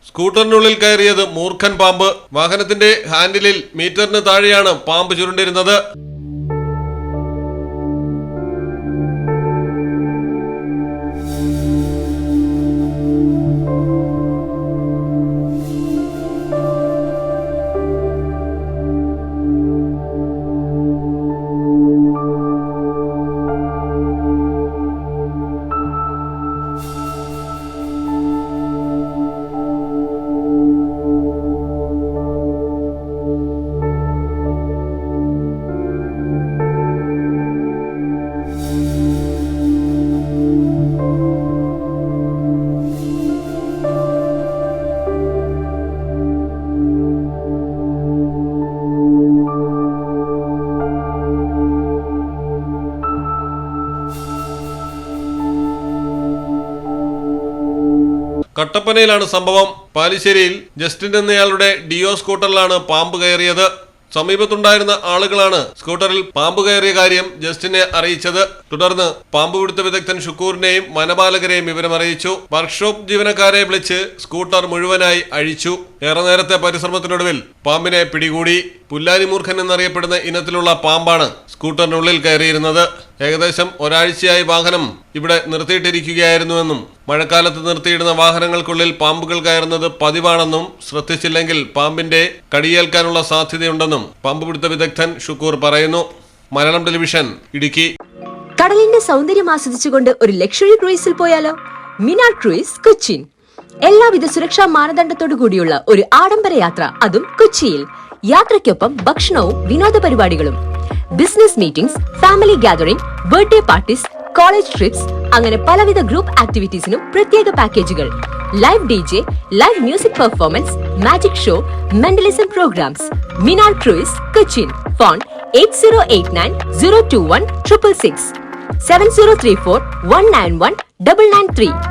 സ്കൂട്ടറിനുള്ളിൽ കയറിയത് മൂർഖൻ പാമ്പ്. വാഹനത്തിന്റെ ഹാൻഡിലിൽ മീറ്ററിന് താഴെയാണ് പാമ്പ് ചുരുണ്ടിരുന്നത്. കട്ടപ്പനയിലാണ് സംഭവം. പാലിശ്ശേരിയിൽ ജസ്റ്റിൻ എന്നയാളുടെ ഡിയോ സ്കൂട്ടറിലാണ് പാമ്പ് കയറിയത്. സമീപത്തുണ്ടായിരുന്ന ആളുകളാണ് സ്കൂട്ടറിൽ പാമ്പ് കയറിയ കാര്യം ജസ്റ്റിനെ അറിയിച്ചത്. തുടർന്ന് പാമ്പ് പിടുത്ത വിദഗ്ധൻ ഷുക്കൂറിനെയും വനപാലകരെയും വിവരമറിയിച്ചു. വർക്ക്ഷോപ്പ് ജീവനക്കാരെ വിളിച്ച് സ്കൂട്ടർ മുഴുവനായി അഴിച്ചു. ഏറെ നേരത്തെ പരിശ്രമത്തിനൊടുവിൽ പാമ്പിനെ പിടികൂടി. പുല്ലാനി മൂർഖൻ എന്നറിയപ്പെടുന്ന ഇനത്തിലുള്ള പാമ്പാണ് സ്കൂട്ടറിനുള്ളിൽ കയറിയിരുന്നത്. ഏകദേശം ഒരാഴ്ചയായി വാഹനം ഇവിടെ നിർത്തിയിട്ടിരിക്കുകയായിരുന്നുവെന്നും മഴക്കാലത്ത് നിർത്തിയിടുന്ന വാഹനങ്ങൾക്കുള്ളിൽ പാമ്പുകൾ കയറുന്നത് പതിവാണെന്നും ശ്രദ്ധിച്ചില്ലെങ്കിൽ പാമ്പിന്റെ കടിയേൽക്കാനുള്ള സാധ്യതയുണ്ടെന്നും പാമ്പ് പിടുത്ത വിദഗ്ധൻ ഷുക്കൂർ പറയുന്നു. മലയാളം ടെലിവിഷൻ, ഇടുക്കി. കടലിന്റെ സൗന്ദര്യം ആസ്വദിച്ചുകൊണ്ട് ഒരു ലക്ഷറി ക്രൂയിസിൽ പോയാലോ? മിനാർ ക്രൂയിസ്, കൊച്ചിൻ. എല്ലാവിധ സുരക്ഷാ മാനദണ്ഡത്തോടു കൂടിയുള്ള ഒരു ആഡംബര യാത്ര, അതും കൊച്ചിയിൽ. യാത്രയ്ക്കൊപ്പം ഭക്ഷണവും വിനോദ പരിപാടികളും, business meetings, family gathering, birthday parties, college trips, അങ്ങനെ പലവിധ ഗ്രൂപ്പ് ആക്ടിവിറ്റീസിനും പ്രത്യേക പാക്കേജുകൾ. Live DJ, live music performance, magic show, mentalism programmes. Minar cruise, Cochin. Phone 8089 021 666 7034 191 993.